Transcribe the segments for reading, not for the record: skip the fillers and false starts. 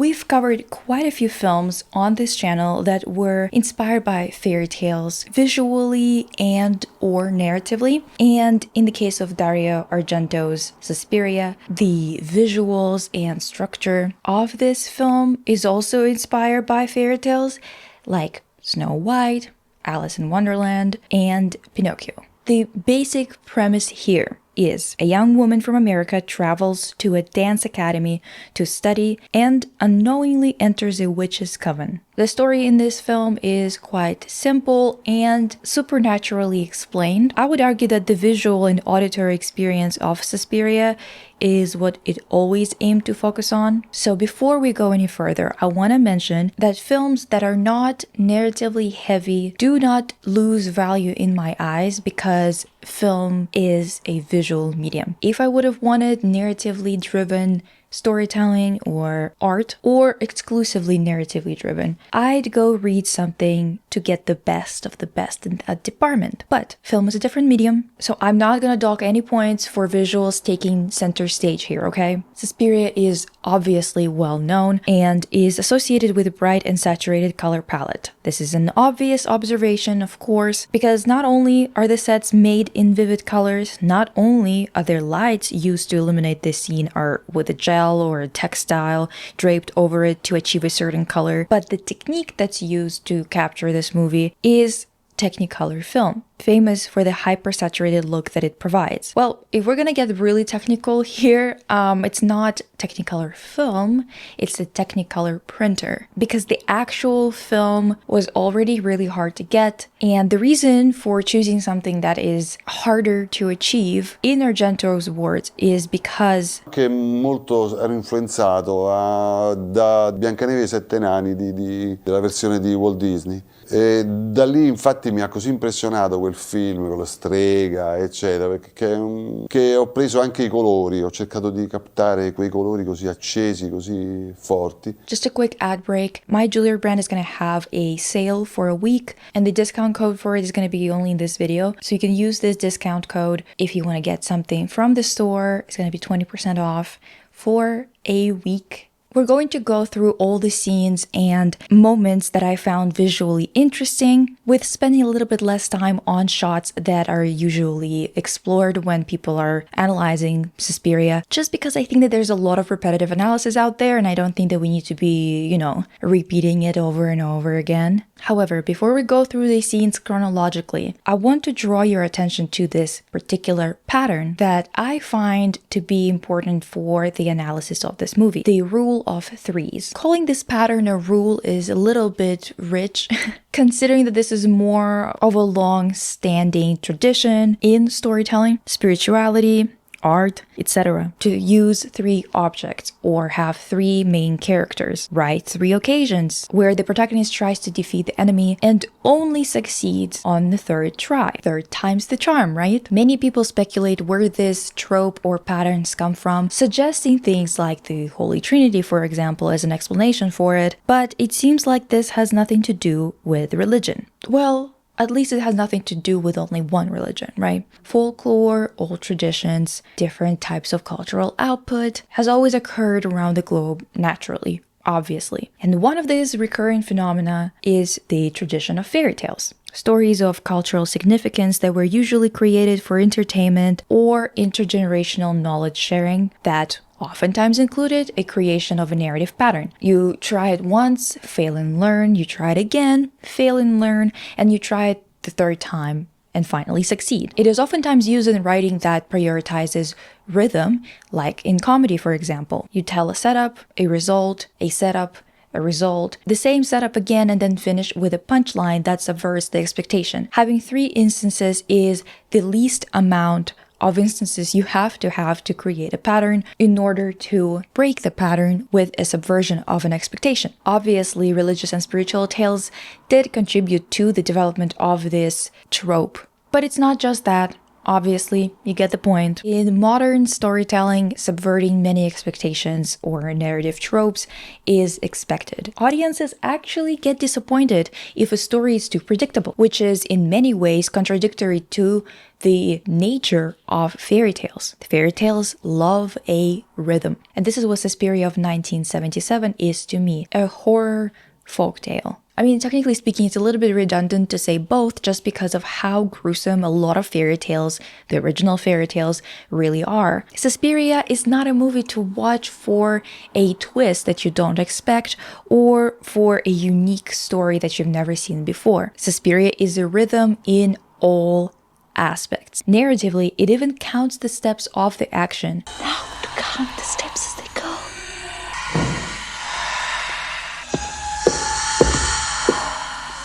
We've covered quite a few films on this channel that were inspired by fairy tales, visually and or narratively. And in the case of Dario Argento's Suspiria, the visuals and structure of this film is also inspired by fairy tales like Snow White, Alice in Wonderland, and Pinocchio. The basic premise here is a young woman from America travels to a dance academy to study and unknowingly enters a witch's coven. The story in this film is quite simple and supernaturally explained. I would argue that the visual and auditory experience of Suspiria is what it always aimed to focus on. So before we go any further, I want to mention that films that are not narratively heavy do not lose value in my eyes because film is a visual medium. If I would have wanted narratively driven storytelling or art, or exclusively narratively driven, I'd go read something to get the best of the best in that department. But film is a different medium, so I'm not gonna dock any points for visuals taking center stage here, okay? Suspiria is obviously well known and is associated with a bright and saturated color palette. This is an obvious observation, of course, because not only are the sets made in vivid colors, not only are their lights used to illuminate this scene are with a gel or a textile draped over it to achieve a certain color, but the technique that's used to capture this movie is technicolor film, famous for the hyper-saturated look that it provides. Well, if we're gonna get really technical here, it's not technicolor film, it's a technicolor printer, because the actual film was already really hard to get, and the reason for choosing something that is harder to achieve, in Argento's words, is because che molto ero influenzato da Biancaneve e i Sette Nani della versione di Walt Disney. E da lì infatti mi ha così impressionato quel film con la strega eccetera, perché che ho preso anche i colori, ho cercato di captare quei colori così accesi, così forti. Just a quick ad break. My jewelry brand is going to have a sale for a week and the discount code for it is going to be only in this video. So you can use this discount code if you want to get something from the store. It's going to be 20% off for a week. We're going to go through all the scenes and moments that I found visually interesting, with spending a little bit less time on shots that are usually explored when people are analyzing Suspiria, just because I think that there's a lot of repetitive analysis out there and I don't think that we need to be, repeating it over and over again. However, before we go through the scenes chronologically, I want to draw your attention to this particular pattern that I find to be important for the analysis of this movie, the rule of threes. Calling this pattern a rule is a little bit rich, considering that this is more of a long-standing tradition in storytelling, spirituality, art, etc. to use three objects or have three main characters, right? Three occasions where the protagonist tries to defeat the enemy and only succeeds on the third try. Third time's the charm, right? Many people speculate where this trope or patterns come from, suggesting things like the Holy Trinity, for example, as an explanation for it, but it seems like this has nothing to do with religion. Well, at least it has nothing to do with only one religion, right? Folklore, old traditions, different types of cultural output has always occurred around the globe naturally, obviously. And one of these recurring phenomena is the tradition of fairy tales. Stories of cultural significance that were usually created for entertainment or intergenerational knowledge sharing that oftentimes included a creation of a narrative pattern. You try it once, fail and learn, you try it again, fail and learn, and you try it the third time and finally succeed. It is oftentimes used in writing that prioritizes rhythm, like in comedy, for example. You tell a setup, a result, a setup, a result, the same setup again, and then finish with a punchline that subverts the expectation. Having three instances is the least amount of instances you have to create a pattern in order to break the pattern with a subversion of an expectation. Obviously, religious and spiritual tales did contribute to the development of this trope, but it's not just that. Obviously, you get the point. In modern storytelling, subverting many expectations or narrative tropes is expected. Audiences actually get disappointed if a story is too predictable, which is in many ways contradictory to the nature of fairy tales. Fairy tales love a rhythm. And this is what Suspiria of 1977 is to me, a horror folktale. I mean, technically speaking, it's a little bit redundant to say both just because of how gruesome a lot of fairy tales, the original fairy tales, really are. Suspiria is not a movie to watch for a twist that you don't expect or for a unique story that you've never seen before. Suspiria is a rhythm in all aspects. Narratively, it even counts the steps of the action. Now to count the steps as they go.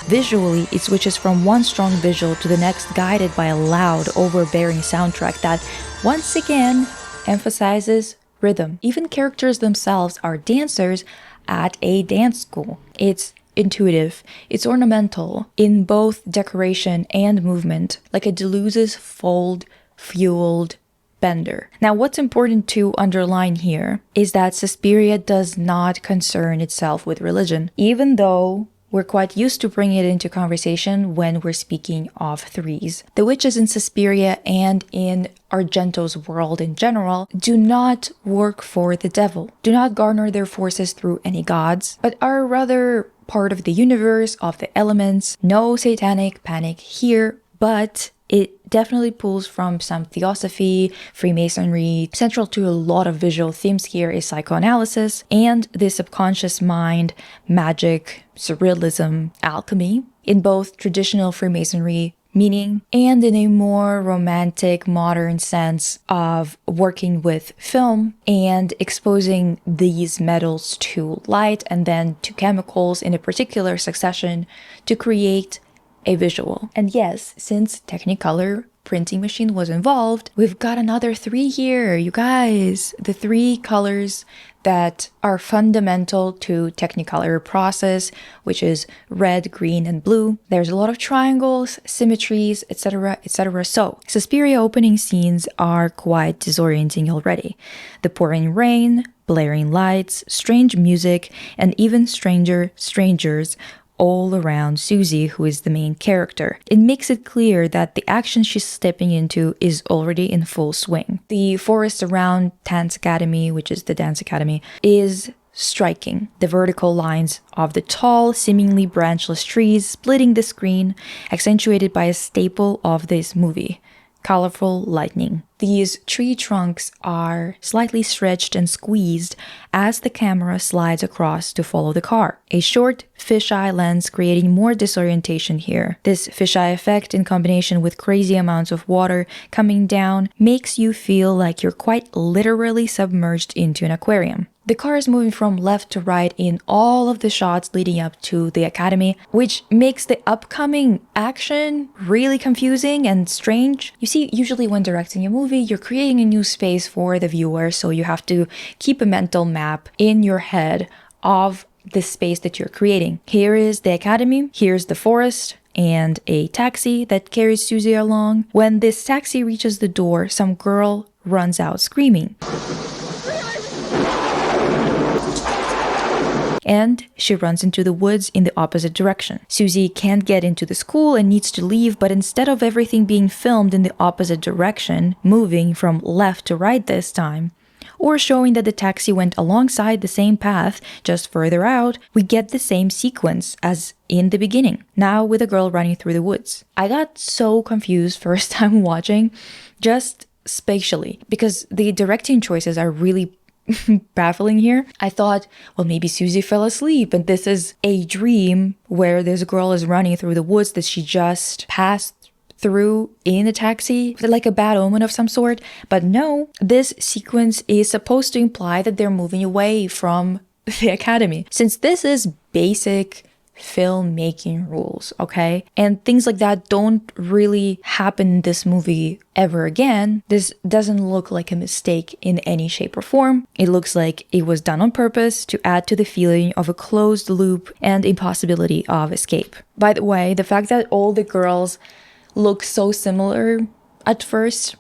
Visually, it switches from one strong visual to the next, guided by a loud, overbearing soundtrack that, once again, emphasizes rhythm. Even characters themselves are dancers at a dance school. It's intuitive, it's ornamental in both decoration and movement, like a Deleuze's fold-fueled bender. Now, what's important to underline here is that Suspiria does not concern itself with religion, even though we're quite used to bringing it into conversation when we're speaking of threes. The witches in Suspiria and in Argento's world in general do not work for the devil, do not garner their forces through any gods, but are rather part of the universe, of the elements. No satanic panic here, but it definitely pulls from some theosophy, Freemasonry. Central to a lot of visual themes here is psychoanalysis and the subconscious mind, magic, surrealism, alchemy, in both traditional Freemasonry meaning and in a more romantic, modern sense of working with film and exposing these metals to light and then to chemicals in a particular succession to create a visual. And yes, since Technicolor printing machine was involved, we've got another 3 here, you guys. The 3 colors that are fundamental to Technicolor process, which is red, green, and blue. There's a lot of triangles, symmetries, etc., etc. So, Suspiria opening scenes are quite disorienting already. The pouring rain, blaring lights, strange music, and even stranger strangers all around Susie, who is the main character. It makes it clear that the action she's stepping into is already in full swing. The forest around Dance Academy, which is the dance academy, is striking. The vertical lines of the tall, seemingly branchless trees splitting the screen, accentuated by a staple of this movie: colorful lightning. These tree trunks are slightly stretched and squeezed as the camera slides across to follow the car. A short fisheye lens creating more disorientation here. This fisheye effect in combination with crazy amounts of water coming down makes you feel like you're quite literally submerged into an aquarium. The car is moving from left to right in all of the shots leading up to the academy, which makes the upcoming action really confusing and strange. You see, usually when directing a movie, you're creating a new space for the viewer, so you have to keep a mental map in your head of the space that you're creating. Here is the academy, here's the forest, and a taxi that carries Susie along. When this taxi reaches the door, some girl runs out screaming. And she runs into the woods in the opposite direction. Susie can't get into the school and needs to leave, but instead of everything being filmed in the opposite direction, moving from left to right this time, or showing that the taxi went alongside the same path just further out, we get the same sequence as in the beginning, now with a girl running through the woods. I got so confused first time watching, just spatially, because the directing choices are really baffling here. I thought, well, maybe Susie fell asleep and this is a dream where this girl is running through the woods that she just passed through in a taxi, like a bad omen of some sort. But no, this sequence is supposed to imply that they're moving away from the academy. Since this is basic filmmaking rules, okay? And things like that don't really happen in this movie ever again. This doesn't look like a mistake in any shape or form. It looks like it was done on purpose to add to the feeling of a closed loop and impossibility of escape. By the way, the fact that all the girls look so similar at first,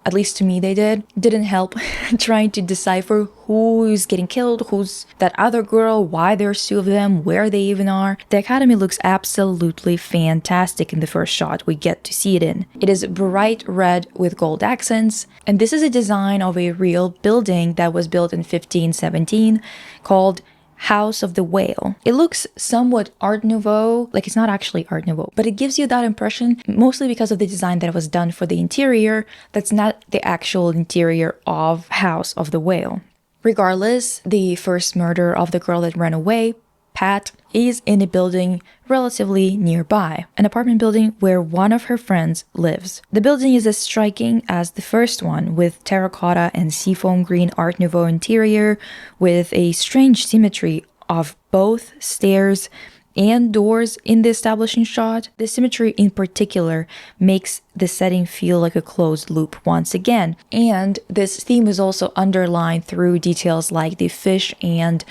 at least to me they didn't help trying to decipher who's getting killed, who's that other girl, why there's two of them, where they even are. The Academy looks absolutely fantastic in the first shot we get to see it in. It is bright red with gold accents, and this is a design of a real building that was built in 1517 called House of the Whale. It looks somewhat Art Nouveau, like it's not actually Art Nouveau, but it gives you that impression mostly because of the design that was done for the interior. That's not the actual interior of House of the Whale. Regardless, the first murder of the girl that ran away, Pat, is in a building relatively nearby, an apartment building where one of her friends lives. The building is as striking as the first one, with terracotta and seafoam green Art Nouveau interior, with a strange symmetry of both stairs and doors in the establishing shot. The symmetry in particular makes the setting feel like a closed loop once again, and this theme is also underlined through details like the fish and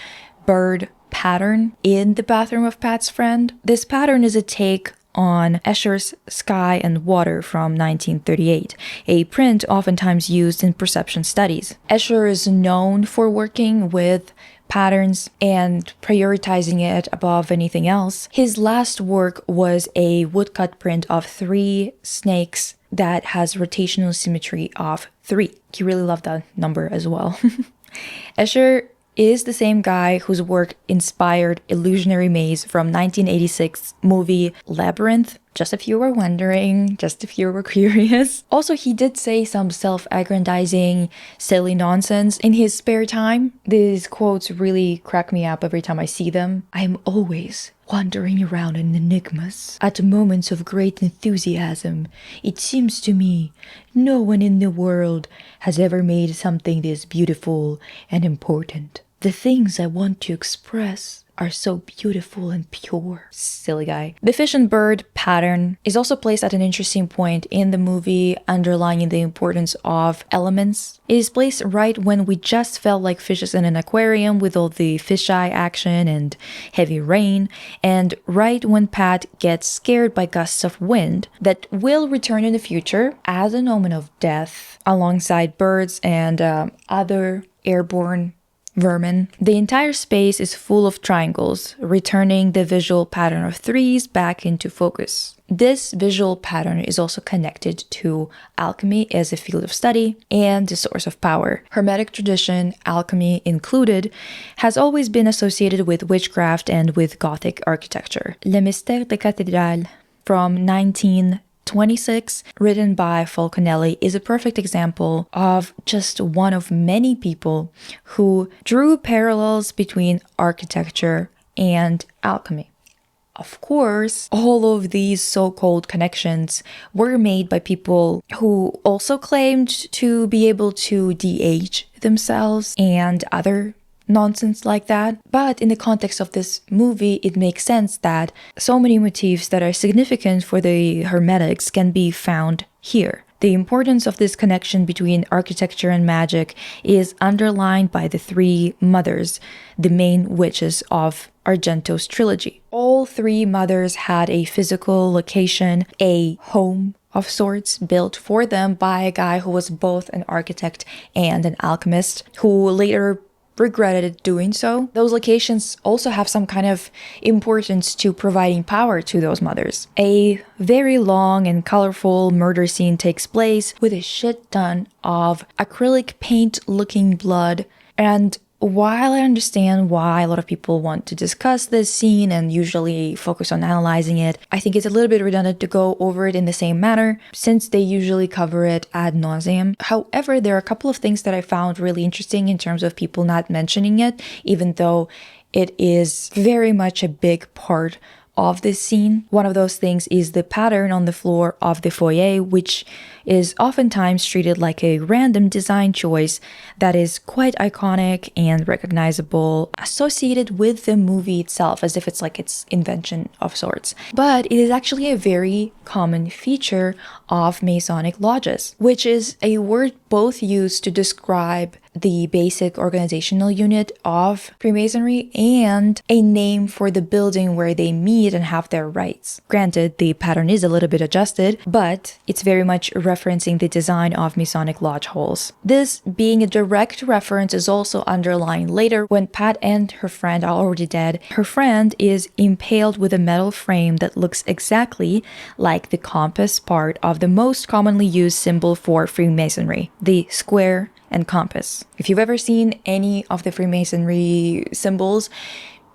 bird pattern in the bathroom of Pat's friend. This pattern is a take on Escher's Sky and Water from 1938, a print oftentimes used in perception studies. Escher is known for working with patterns and prioritizing it above anything else. His last work was a woodcut print of 3 snakes that has rotational symmetry of 3. He really loved that number as well. Escher is the same guy whose work inspired Illusionary Maze from 1986 movie Labyrinth. Just if you were wondering, just if you were curious. Also, he did say some self-aggrandizing, silly nonsense in his spare time. These quotes really crack me up every time I see them. I am always wandering around in enigmas. At moments of great enthusiasm, it seems to me no one in the world has ever made something this beautiful and important. The things I want to express are so beautiful and pure. Silly guy. The fish and bird pattern is also placed at an interesting point in the movie, underlining the importance of elements. It is placed right when we just felt like fishes in an aquarium with all the fisheye action and heavy rain, and right when Pat gets scared by gusts of wind that will return in the future as an omen of death, alongside birds and other airborne vermin. The entire space is full of triangles, returning the visual pattern of 3s back into focus. This visual pattern is also connected to alchemy as a field of study and a source of power. Hermetic tradition, alchemy included, has always been associated with witchcraft and with Gothic architecture. Le Mystère des Cathédrales from 1926, written by Falconelli, is a perfect example of just one of many people who drew parallels between architecture and alchemy. Of course, all of these so-called connections were made by people who also claimed to be able to de-age themselves and other nonsense like that. But in the context of this movie, it makes sense that so many motifs that are significant for the Hermetics can be found here. The importance of this connection between architecture and magic is underlined by the 3 mothers, the main witches of Argento's trilogy. All 3 mothers had a physical location, a home of sorts built for them by a guy who was both an architect and an alchemist, who later regretted doing so. Those locations also have some kind of importance to providing power to those mothers. A very long and colorful murder scene takes place with a shit ton of acrylic paint looking blood, and while I understand why a lot of people want to discuss this scene and usually focus on analyzing it, I think it's a little bit redundant to go over it in the same manner, since they usually cover it ad nauseum. However, there are a couple of things that I found really interesting in terms of people not mentioning it, even though it is very much a big part of this scene. One of those things is the pattern on the floor of the foyer, which is oftentimes treated like a random design choice that is quite iconic and recognizable, associated with the movie itself, as if it's like its invention of sorts. But it is actually a very common feature of Masonic lodges, which is a word both used to describe the basic organizational unit of Freemasonry and a name for the building where they meet and have their rites. Granted, the pattern is a little bit adjusted, but it's very much referencing the design of Masonic lodge halls. This being a direct reference is also underlined later when Pat and her friend are already dead. Her friend is impaled with a metal frame that looks exactly like the compass part of the most commonly used symbol for Freemasonry, the square and compass. If you've ever seen any of the Freemasonry symbols,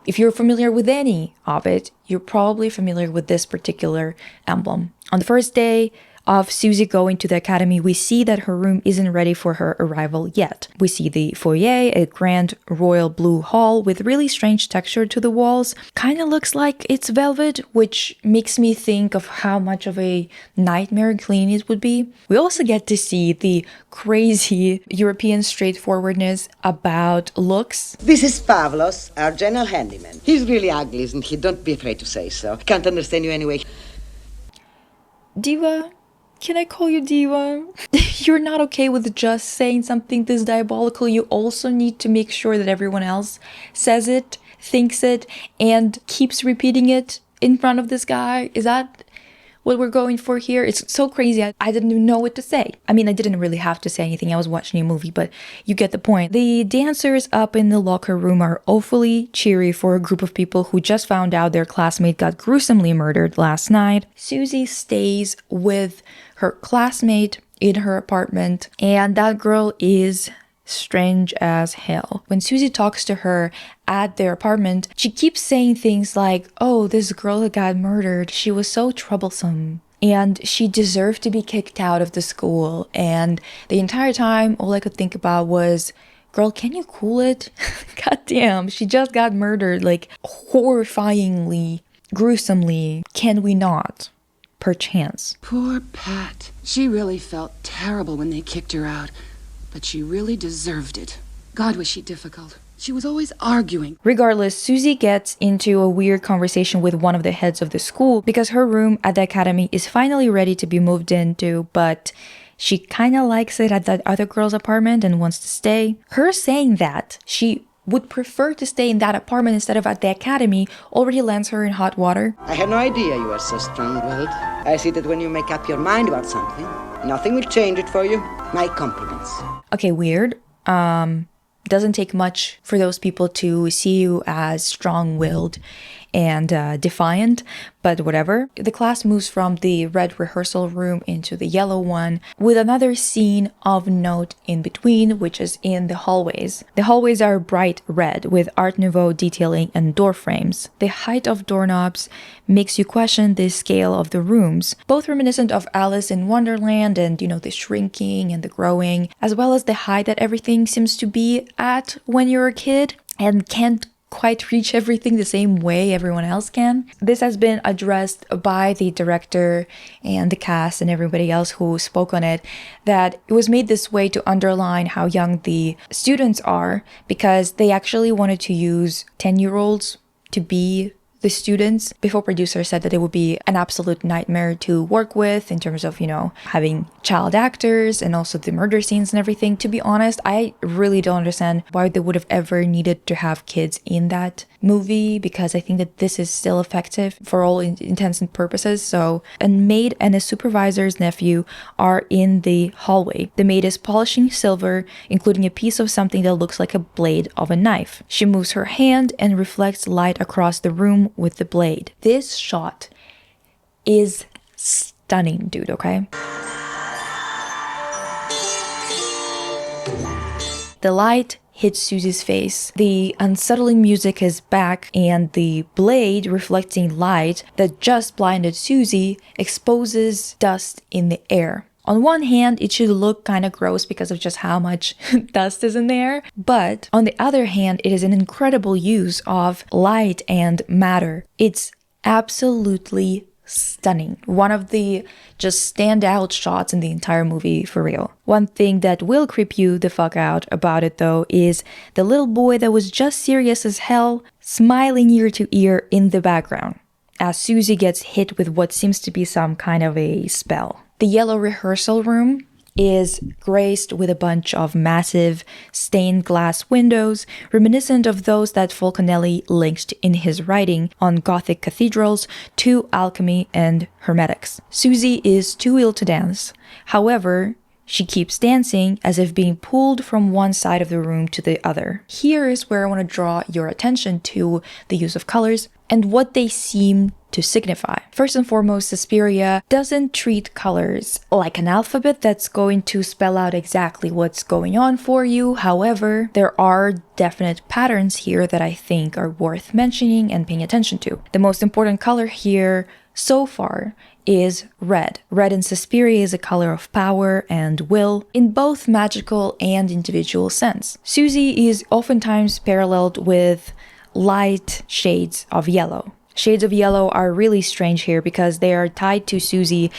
if you're familiar with any of it, you're probably familiar with this particular emblem. On the first day of Susie going to the academy, we see that her room isn't ready for her arrival yet. We see the foyer, a grand royal blue hall with really strange texture to the walls. Kind of looks like it's velvet, which makes me think of how much of a nightmare clean it would be. We also get to see the crazy European straightforwardness about looks. This is Pavlos, our general handyman. He's really ugly, isn't he? Don't be afraid to say so. Can't understand you anyway. Diva? Can I call you Diva? You're not okay with just saying something this diabolical. You also need to make sure that everyone else says it, thinks it, and keeps repeating it in front of this guy. Is that what we're going for here? It's so crazy. I didn't even know what to say. I mean, I didn't really have to say anything. I was watching a movie, but you get the point. The dancers up in the locker room are awfully cheery for a group of people who just found out their classmate got gruesomely murdered last night. Susie stays with her classmate in her apartment, and that girl is strange as hell. When Susie talks to her at their apartment, she keeps saying things like, oh, this girl that got murdered, she was so troublesome and she deserved to be kicked out of the school. And the entire time, all I could think about was, girl, can you cool it? God damn, she just got murdered, like horrifyingly, gruesomely. Can we not? Perchance. Poor Pat. She really felt terrible when they kicked her out, but she really deserved it. God, was she difficult. She was always arguing. Regardless, Susie gets into a weird conversation with one of the heads of the school because her room at the academy is finally ready to be moved into, but she kind of likes it at that other girl's apartment and wants to stay. Her saying that she would prefer to stay in that apartment instead of at the academy already lands her in hot water. I had no idea you were so strong-willed. I see that when you make up your mind about something, nothing will change it for you. My compliments. Okay, weird. Doesn't take much for those people to see you as strong-willed and defiant, but whatever. The class moves from the red rehearsal room into the yellow one with another scene of note in between, which is in the hallways. The hallways are bright red with Art Nouveau detailing and door frames. The height of doorknobs makes you question the scale of the rooms, both reminiscent of Alice in Wonderland and, you know, the shrinking and the growing, as well as the height that everything seems to be at when you're a kid and can't quite reach everything the same way everyone else can. This has been addressed by the director and the cast and everybody else who spoke on it, that it was made this way to underline how young the students are, because they actually wanted to use 10-year-olds to be the students before producers said that it would be an absolute nightmare to work with in terms of, you know, having child actors and also the murder scenes and everything. To be honest, I really don't understand why they would have ever needed to have kids in that movie, because I think that this is still effective for all intents and purposes. So a maid and a supervisor's nephew are in the hallway. The maid is polishing silver, including a piece of something that looks like a blade of a knife. She moves her hand and reflects light across the room with the blade. This shot is stunning, dude, okay? The light hits Susie's face. The unsettling music is back, and the blade reflecting light that just blinded Susie exposes dust in the air. On one hand, it should look kind of gross because of just how much dust is in there, but on the other hand, it is an incredible use of light and matter. It's absolutely stunning. One of the just standout shots in the entire movie, for real. One thing that will creep you the fuck out about it though is the little boy that was just serious as hell, smiling ear to ear in the background, as Susie gets hit with what seems to be some kind of a spell. The yellow rehearsal room is graced with a bunch of massive stained glass windows, reminiscent of those that Falconelli linked in his writing on Gothic cathedrals to Alchemy and Hermetics. Susie is too ill to dance. However, she keeps dancing as if being pulled from one side of the room to the other. Here is where I want to draw your attention to the use of colors and what they seem to signify. First and foremost, Suspiria doesn't treat colors like an alphabet that's going to spell out exactly what's going on for you. However, there are definite patterns here that I think are worth mentioning and paying attention to. The most important color here so far is red. Red in Suspiria is a color of power and will in both magical and individual sense. Susie is oftentimes paralleled with light shades of yellow. Shades of yellow are really strange here because they are tied to Susie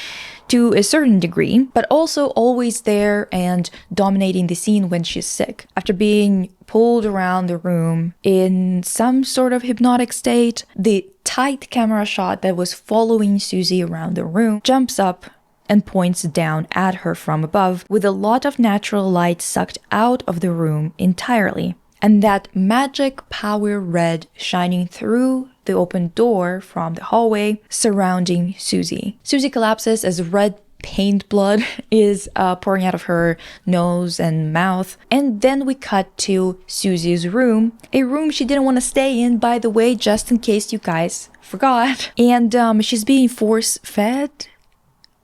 to a certain degree, but also always there and dominating the scene when she's sick. After being pulled around the room in some sort of hypnotic state, the tight camera shot that was following Susie around the room jumps up and points down at her from above, with a lot of natural light sucked out of the room entirely. And that magic power red shining through the open door from the hallway surrounding Susie. Susie collapses as red paint blood is pouring out of her nose and mouth. And then we cut to Susie's room, a room she didn't want to stay in, by the way, just in case you guys forgot. And she's being force-fed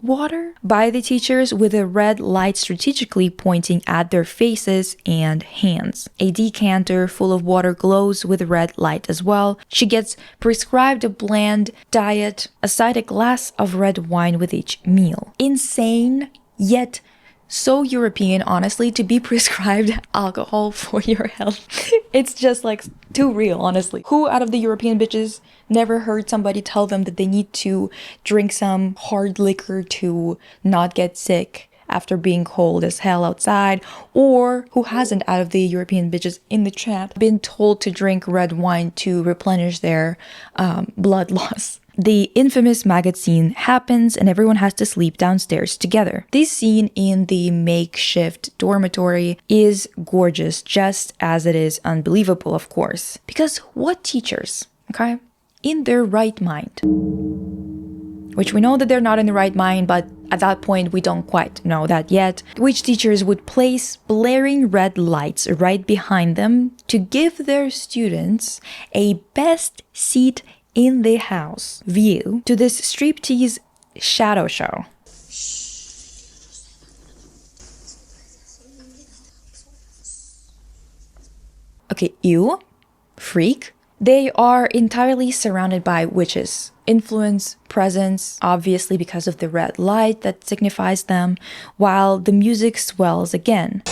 water by the teachers with a red light strategically pointing at their faces and hands. A decanter full of water glows with red light as well. She gets prescribed a bland diet, aside a glass of red wine with each meal. Insane, yet so European, honestly, to be prescribed alcohol for your health. It's just like too real, honestly. Who out of the European bitches never heard somebody tell them that they need to drink some hard liquor to not get sick after being cold as hell outside? Or who hasn't, out of the European bitches in the chat, been told to drink red wine to replenish their blood loss? The infamous maggot scene happens and everyone has to sleep downstairs together. This scene in the makeshift dormitory is gorgeous, just as it is unbelievable, of course. Because what teachers, okay, in their right mind, which we know that they're not in the right mind, but at that point we don't quite know that yet, which teachers would place blaring red lights right behind them to give their students a best seat in the house view to this striptease shadow show. Okay, ew, freak. They are entirely surrounded by witches. Influence, presence, obviously because of the red light that signifies them, while the music swells again.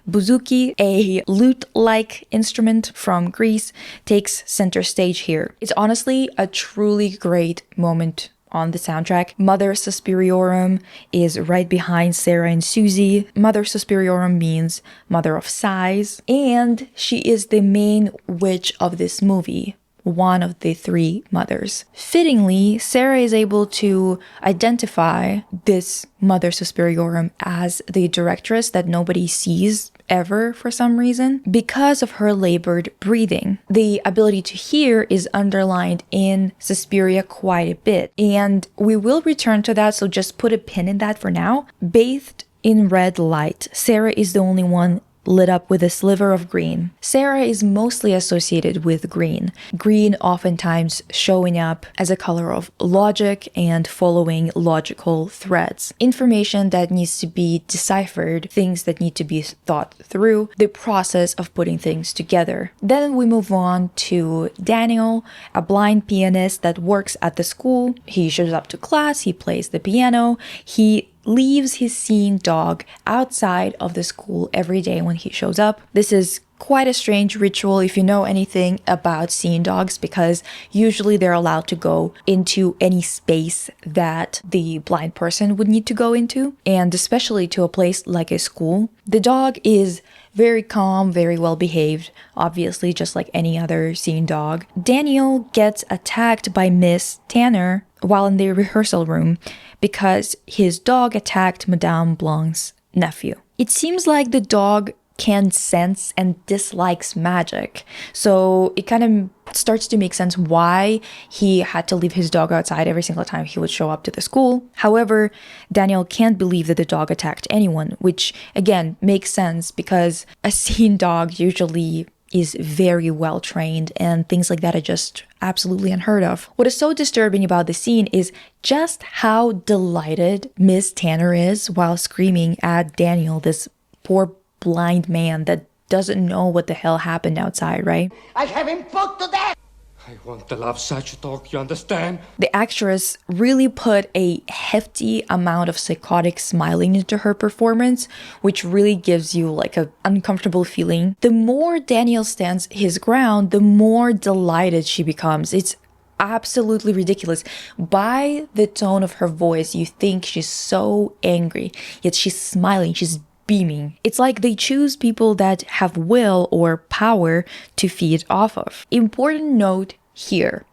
Bouzouki, a lute-like instrument from Greece, takes center stage here. It's honestly a truly great moment on the soundtrack. Mother Suspiriorum is right behind Sarah and Susie. Mother Suspiriorum means mother of sighs, and she is the main witch of this movie, one of the three mothers. Fittingly, Sarah is able to identify this Mother Suspiriorum as the directress that nobody sees ever for some reason because of her labored breathing. The ability to hear is underlined in Suspiria quite a bit, and we will return to that, so just put a pin in that for now. Bathed in red light, Sarah is the only one lit up with a sliver of green. Sarah is mostly associated with green. Green oftentimes showing up as a color of logic and following logical threads. Information that needs to be deciphered, things that need to be thought through, the process of putting things together. Then we move on to Daniel, a blind pianist that works at the school. He shows up to class, he plays the piano, he leaves his seeing dog outside of the school every day when he shows up. This is quite a strange ritual if you know anything about seeing dogs, because usually they're allowed to go into any space that the blind person would need to go into, and especially to a place like a school. The dog is very calm, very well behaved, obviously just like any other seeing dog. Daniel gets attacked by Miss Tanner while in the rehearsal room because his dog attacked Madame Blanc's nephew. It seems like the dog can sense and dislikes magic. So it kind of starts to make sense why he had to leave his dog outside every single time he would show up to the school. However, Daniel can't believe that the dog attacked anyone, which again makes sense because a seen dog usually is very well trained and things like that are just absolutely unheard of. What is so disturbing about the scene is just how delighted Miss Tanner is while screaming at Daniel, this poor blind man that doesn't know what the hell happened outside, right? I'll have him put to death! I want to love such talk, you understand? The actress really put a hefty amount of psychotic smiling into her performance, which really gives you like an uncomfortable feeling. The more Daniel stands his ground, the more delighted she becomes. It's absolutely ridiculous. By the tone of her voice, you think she's so angry, yet she's smiling, she's beaming. It's like they choose people that have will or power to feed off of. Important note here.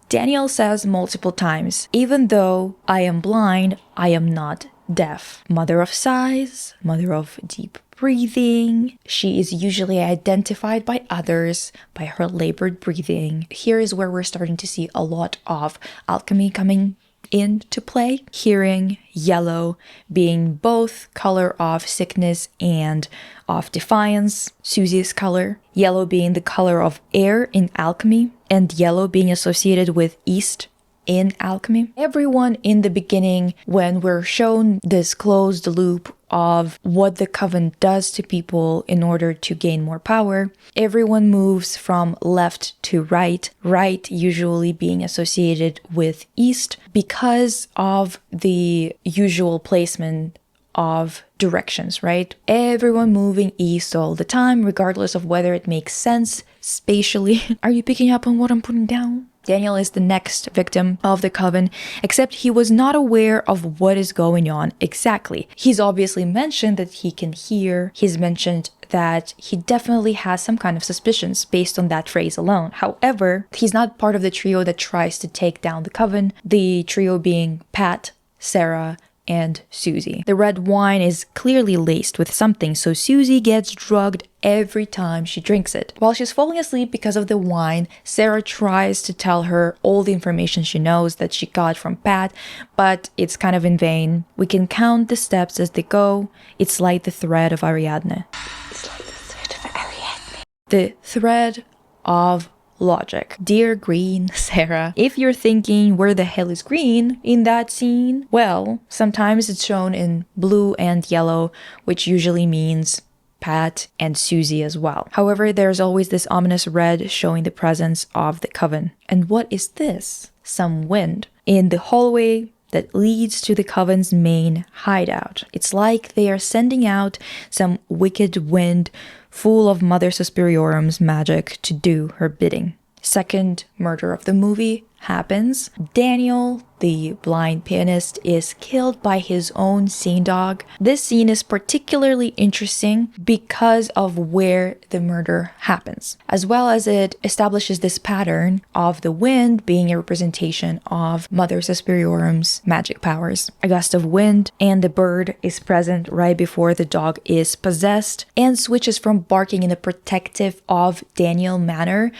Daniel says multiple times, even though I am blind, I am not deaf. Mother of sighs, mother of deep breathing. She is usually identified by others by her labored breathing. Here is where we're starting to see a lot of alchemy coming into play. Hearing, yellow being both color of sickness and of defiance. Susie's color. Yellow being the color of air in alchemy, and yellow being associated with east in alchemy. Everyone in the beginning, when we're shown this closed loop of what the coven does to people in order to gain more power, everyone moves from left to right, right usually being associated with east because of the usual placement of directions, right? Everyone moving east all the time, regardless of whether it makes sense spatially. Are you picking up on what I'm putting down? Daniel is the next victim of the coven, except he was not aware of what is going on exactly. He's obviously mentioned that he can hear. He's mentioned that he definitely has some kind of suspicions based on that phrase alone. However, he's not part of the trio that tries to take down the coven, the trio being Pat, Sarah, and Susie. The red wine is clearly laced with something, so Susie gets drugged every time she drinks it. While she's falling asleep because of the wine, Sarah tries to tell her all the information she knows that she got from Pat, but it's kind of in vain. We can count the steps as they go. It's like the thread of Ariadne. It's like the thread of Ariadne. The thread of logic. Dear Green Sarah, if you're thinking where the hell is green in that scene, well, sometimes it's shown in blue and yellow, which usually means Pat and Susie as well. However, there's always this ominous red showing the presence of the coven. And what is this? Some wind in the hallway that leads to the coven's main hideout. It's like they are sending out some wicked wind full of Mother Suspiriorum's magic to do her bidding. Second murder of the movie happens. Daniel, the blind pianist, is killed by his own scene dog. This scene is particularly interesting because of where the murder happens, as well as it establishes this pattern of the wind being a representation of Mother Suspiriorum's magic powers. A gust of wind and the bird is present right before the dog is possessed and switches from barking in a protective of Daniel manner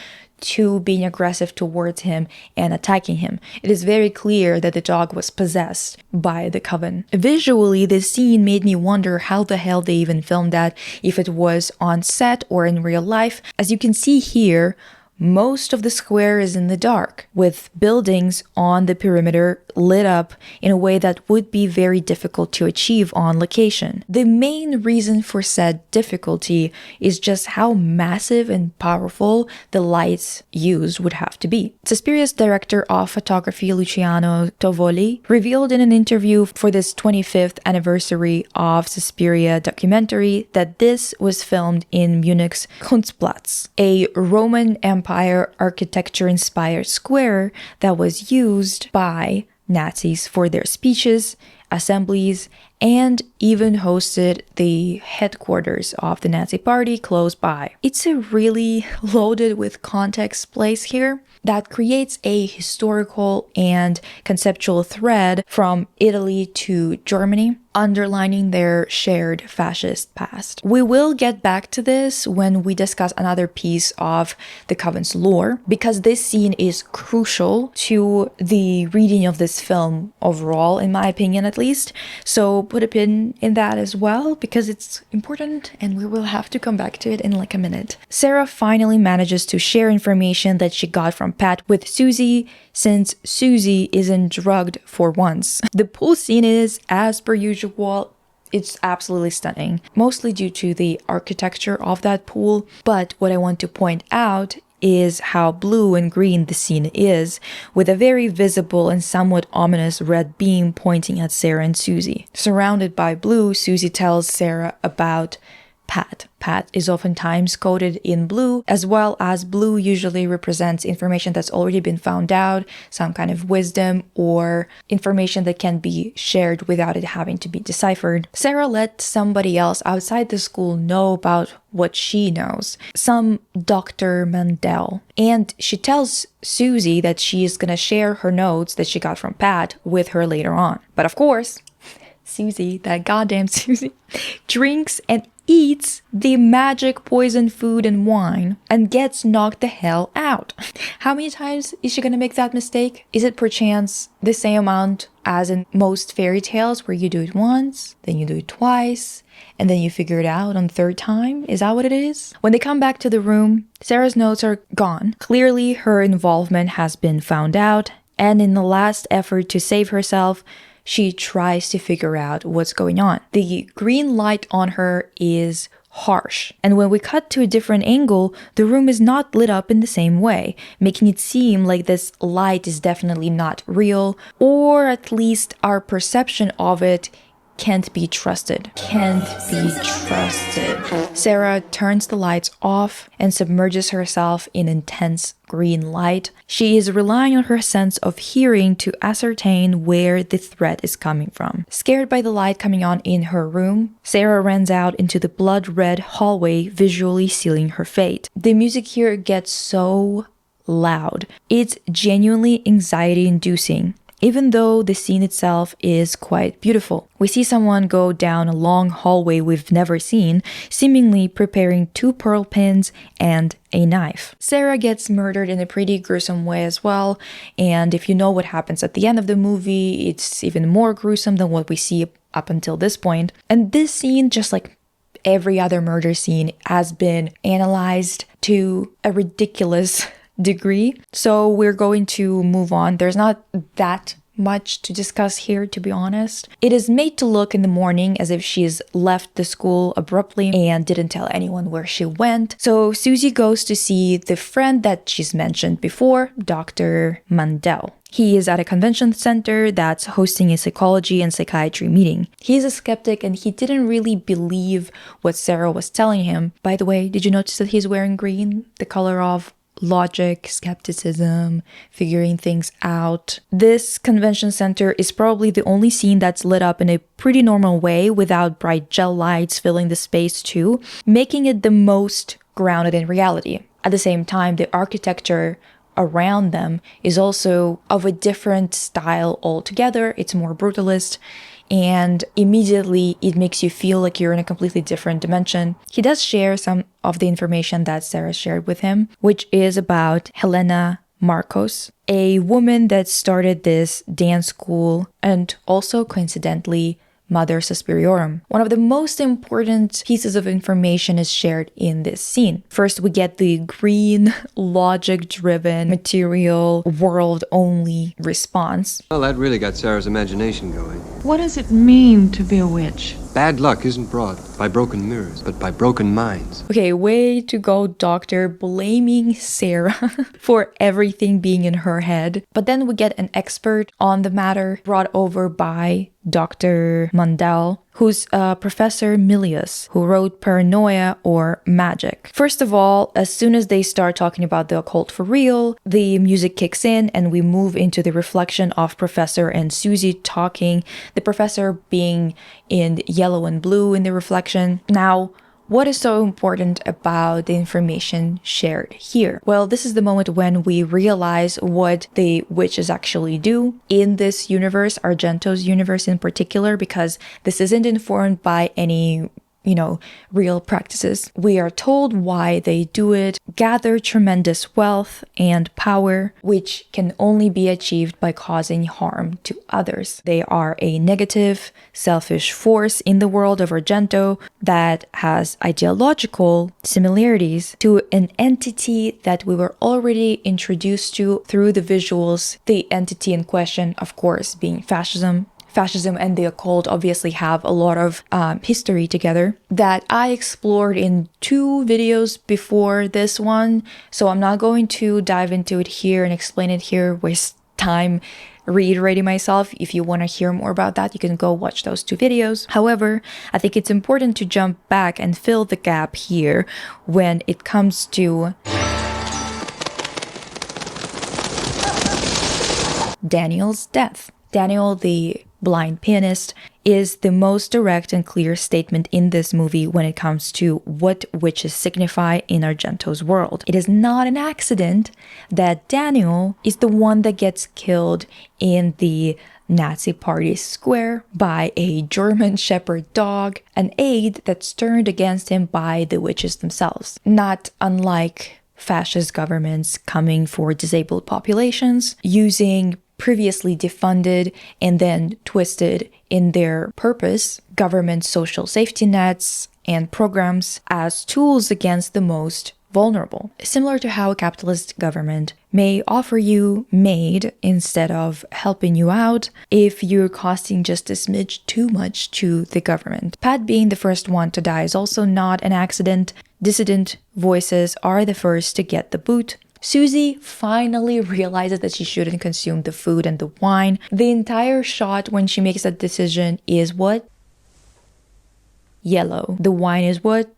to being aggressive towards him and attacking him. It is very clear that the dog was possessed by the coven. Visually, this scene made me wonder how the hell they even filmed that, if it was on set or in real life. As you can see here, most of the square is in the dark, with buildings on the perimeter lit up in a way that would be very difficult to achieve on location. The main reason for said difficulty is just how massive and powerful the lights used would have to be. Suspiria's director of photography, Luciano Tovoli, revealed in an interview for this 25th anniversary of Suspiria documentary that this was filmed in Munich's Kunstplatz, a Roman Empire architecture-inspired square that was used by Nazis for their speeches, assemblies, and even hosted the headquarters of the Nazi party close by. It's a really loaded with context place here. that creates a historical and conceptual thread from Italy to Germany, underlining their shared fascist past. We will get back to this when we discuss another piece of the Coven's lore, because this scene is crucial to the reading of this film overall, in my opinion at least. So put a pin in that as well, because it's important and we will have to come back to it in like a minute. Sarah finally manages to share information that she got from Pat with Susie, since Susie isn't drugged for once. The pool scene is, as per usual, it's absolutely stunning, mostly due to the architecture of that pool. But what I want to point out is how blue and green the scene is, with a very visible and somewhat ominous red beam pointing at Sarah and Susie. Surrounded by blue, Susie tells Sarah about Pat. Pat is oftentimes coded in blue, as well as blue usually represents information that's already been found out, some kind of wisdom or information that can be shared without it having to be deciphered. Sarah let somebody else outside the school know about what she knows, some Dr. Mandel, and she tells Susie that she is gonna share her notes that she got from Pat with her later on. But of course, Susie, that goddamn Susie, drinks and eats the magic poison food and wine and gets knocked the hell out. How many times is she gonna make that mistake? Is it perchance the same amount as in most fairy tales where you do it once, then you do it twice, and then you figure it out on the third time? Is that what it is? When they come back to the room, Sarah's notes are gone. Clearly her involvement has been found out, and in the last effort to save herself, she tries to figure out what's going on. The green light on her is harsh, and when we cut to a different angle, the room is not lit up in the same way, making it seem like this light is definitely not real, or at least our perception of it can't be trusted. Sarah turns the lights off and submerges herself in intense green light. She is relying on her sense of hearing to ascertain where the threat is coming from. Scared by the light coming on in her room, Sarah runs out into the blood-red hallway, visually sealing her fate. The music here gets so loud. It's genuinely anxiety-inducing, even though the scene itself is quite beautiful. We see someone go down a long hallway we've never seen, seemingly preparing 2 pearl pins and a knife. Sarah gets murdered in a pretty gruesome way as well, and if you know what happens at the end of the movie, it's even more gruesome than what we see up until this point. And this scene, just like every other murder scene, has been analyzed to a ridiculous degree. So we're going to move on. There's not that much to discuss here, to be honest. It is made to look in the morning as if she's left the school abruptly and didn't tell anyone where she went. So Susie goes to see the friend that she's mentioned before, Dr. Mandel. He is at a convention center that's hosting a psychology and psychiatry meeting. He's a skeptic and he didn't really believe what Sarah was telling him. By the way, did you notice that he's wearing green? The color of logic, skepticism, figuring things out. This convention center is probably the only scene that's lit up in a pretty normal way without bright gel lights filling the space too, making it the most grounded in reality. At the same time, the architecture around them is also of a different style altogether. It's more brutalist, and immediately it makes you feel like you're in a completely different dimension. He does share some of the information that Sarah shared with him, which is about Helena Marcos, a woman that started this dance school and also coincidentally Mother Suspiriorum. One of the most important pieces of information is shared in this scene. First, we get the green, logic-driven, material, world-only response. Well, that really got Sarah's imagination going. What does it mean to be a witch? Bad luck isn't brought by broken mirrors, but by broken minds. Okay, way to go, doctor, blaming Sarah for everything being in her head. But then we get an expert on the matter brought over by Dr. Mandel, who's Professor Milius, who wrote Paranoia or Magic. First of all, as soon as they start talking about the occult for real, the music kicks in and we move into the reflection of Professor and Susie talking, the professor being in yellow and blue in the reflection. Now, What is so important about the information shared here? Well, this is the moment when we realize what the witches actually do in this universe, Argento's universe in particular, because this isn't informed by any real practices. We are told why they do it: gather tremendous wealth and power, which can only be achieved by causing harm to others. They are a negative, selfish force in the world of Argento that has ideological similarities to an entity that we were already introduced to through the visuals. The entity in question, of course, being fascism. Fascism and the occult obviously have a lot of history together that I explored in 2 videos before this one. So I'm not going to dive into it here and explain it here, waste time reiterating myself. If you want to hear more about that, you can go watch those 2 videos. However, I think it's important to jump back and fill the gap here when it comes to Daniel's death. Daniel, the blind pianist, is the most direct and clear statement in this movie when it comes to what witches signify in Argento's world. It is not an accident that Daniel is the one that gets killed in the Nazi Party square by a German Shepherd dog, an aid that's turned against him by the witches themselves. Not unlike fascist governments coming for disabled populations, using previously defunded and then twisted in their purpose government social safety nets and programs as tools against the most vulnerable. Similar to how a capitalist government may offer you aid instead of helping you out if you're costing just a smidge too much to the government. Pat being the first one to die is also not an accident. Dissident voices are the first to get the boot. Susie finally realizes that she shouldn't consume the food and the wine. The entire shot when she makes that decision is what? Yellow. The wine is what?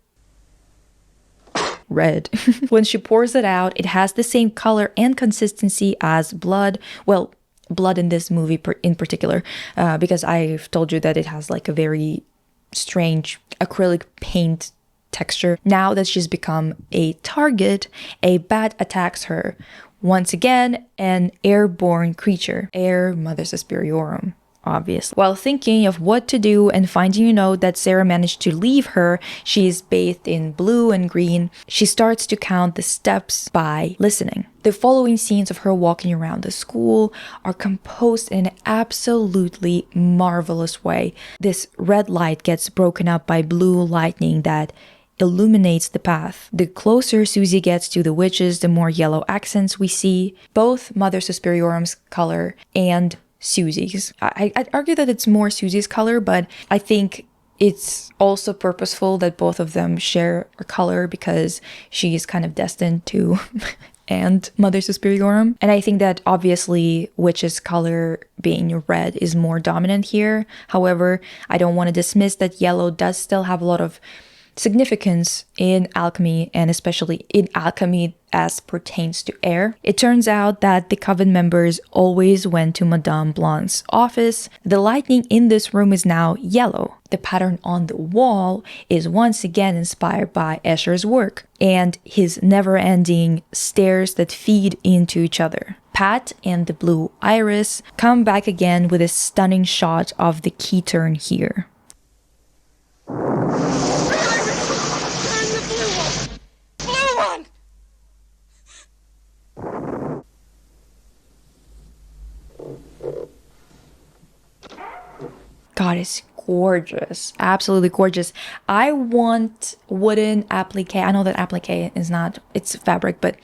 Red. When she pours it out, it has the same color and consistency as blood. Well, blood in this movie in particular, because I've told you that it has like a very strange acrylic paint texture. Now that she's become a target, a bat attacks her. Once again, an airborne creature, Air Mother Suspiriorum, obviously. While thinking of what to do and finding a note that Sarah managed to leave her, she's bathed in blue and green. She starts to count the steps by listening. The following scenes of her walking around the school are composed in an absolutely marvelous way. This red light gets broken up by blue lightning that illuminates the path. The closer Susie gets to the witches, the more yellow accents we see. Both Mother Suspiriorum's color and Susie's. I'd argue that it's more Susie's color, but I think it's also purposeful that both of them share a color because she is kind of destined to and Mother Suspiriorum. And I think that obviously witch's color being red is more dominant here. However, I don't want to dismiss that yellow does still have a lot of significance in alchemy, and especially in alchemy as pertains to air. It turns out that the coven members always went to Madame Blanc's office. The lighting in this room is now yellow. The pattern on the wall is once again inspired by Escher's work and his never-ending stairs that feed into each other. Pat and the blue iris come back again with a stunning shot of the key turn here. God, it's gorgeous. Absolutely gorgeous. I want wooden applique. I know that applique is not, it's fabric, but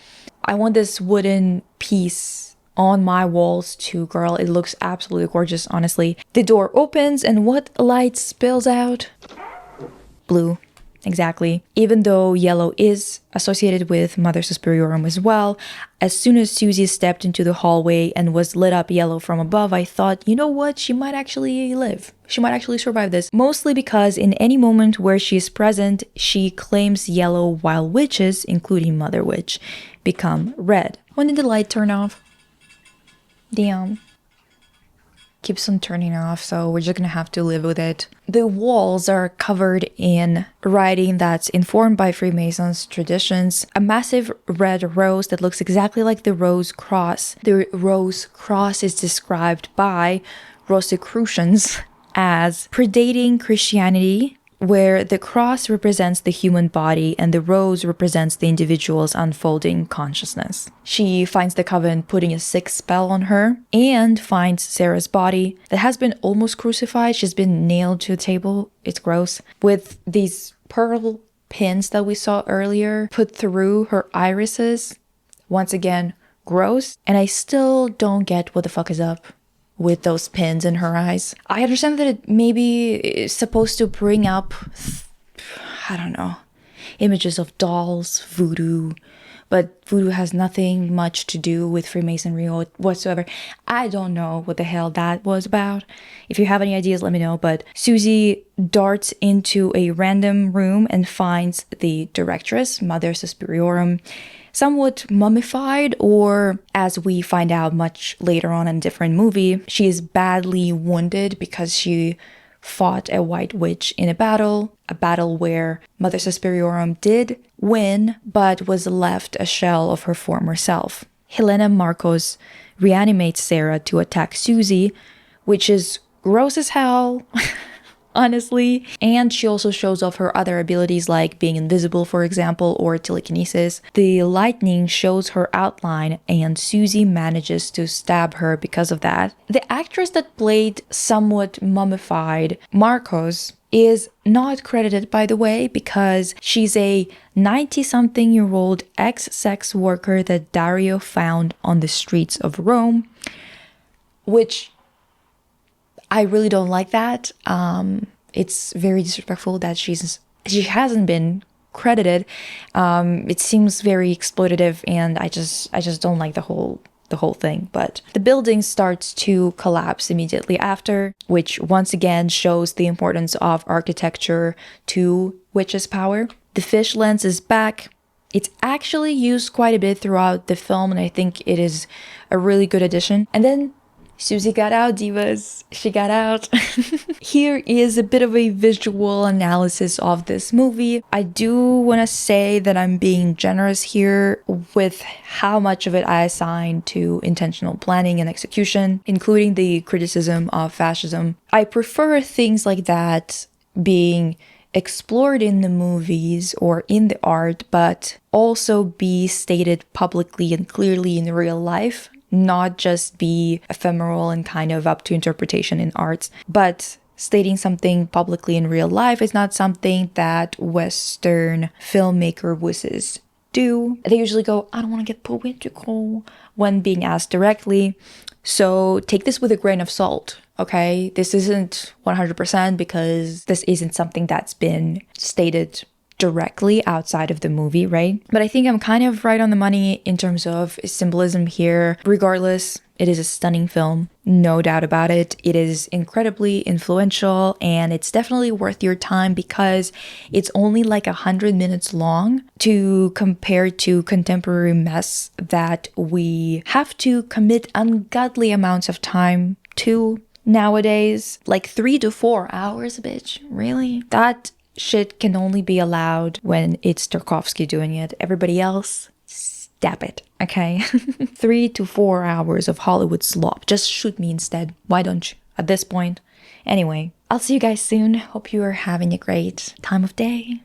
I want this wooden piece on my walls too, girl. It looks absolutely gorgeous, honestly. The door opens and what light spills out? Blue. Exactly. Even though yellow is associated with Mother Suspiriorum as well, as soon as Susie stepped into the hallway and was lit up yellow from above, I thought, you know what? She might actually live. She might actually survive this. Mostly because in any moment where she is present, she claims yellow while witches, including Mother Witch, become red. When did the light turn off? Damn. keeps on turning off, so we're just gonna have to live with it. The walls are covered in writing that's informed by Freemasons traditions. A massive red rose that looks exactly like the rose cross. The rose cross is described by Rosicrucians as predating Christianity, where the cross represents the human body and the rose represents the individual's unfolding consciousness. She finds the coven putting a sick spell on her and finds Sarah's body that has been almost crucified. She's been nailed to a table. It's gross. With these pearl pins that we saw earlier put through her irises. Once again, gross. And I still don't get what the fuck is up with those pins in her eyes. I understand that it maybe is supposed to bring up, I don't know, images of dolls, voodoo, but voodoo has nothing much to do with Freemasonry whatsoever. I don't know what the hell that was about. If you have any ideas, let me know. But Susie darts into a random room and finds the directress, Mother Suspiriorum, somewhat mummified, or as we find out much later on in a different movie, she is badly wounded because she fought a white witch in a battle where Mother Suspiriorum did win, but was left a shell of her former self. Helena Marcos reanimates Sarah to attack Susie, which is gross as hell. Honestly. And she also shows off her other abilities like being invisible, for example, or telekinesis. The lightning shows her outline and Susie manages to stab her because of that. The actress that played somewhat mummified Marcos is not credited, by the way, because she's a 90-something-year-old ex-sex worker that Dario found on the streets of Rome, which I really don't like that. It's very disrespectful that she hasn't been credited. It seems very exploitative, and I just don't like the whole thing. But the building starts to collapse immediately after, which once again shows the importance of architecture to witches' power. The fish lens is back. It's actually used quite a bit throughout the film, and I think it is a really good addition. And then Susie got out, divas. She got out. Here is a bit of a visual analysis of this movie. I do want to say that I'm being generous here with how much of it I assign to intentional planning and execution, including the criticism of fascism. I prefer things like that being explored in the movies or in the art, but also be stated publicly and clearly in real life. Not just be ephemeral and kind of up to interpretation in arts, but stating something publicly in real life is not something that Western filmmaker wusses do. They usually go, I don't want to get political when being asked directly. So take this with a grain of salt, okay? This isn't 100% because this isn't something that's been stated directly outside of the movie, right? But I think I'm kind of right on the money in terms of symbolism here. Regardless, it is a stunning film, no doubt about it. It is incredibly influential, and it's definitely worth your time because it's only like 100 minutes long to compare to contemporary mess that we have to commit ungodly amounts of time to nowadays. Like 3 to 4 hours, bitch. Really? That shit can only be allowed when it's Tarkovsky doing it. Everybody else, stop it, okay? 3 to 4 hours of Hollywood slop. Just shoot me instead. Why don't you? At this point. Anyway, I'll see you guys soon. Hope you are having a great time of day.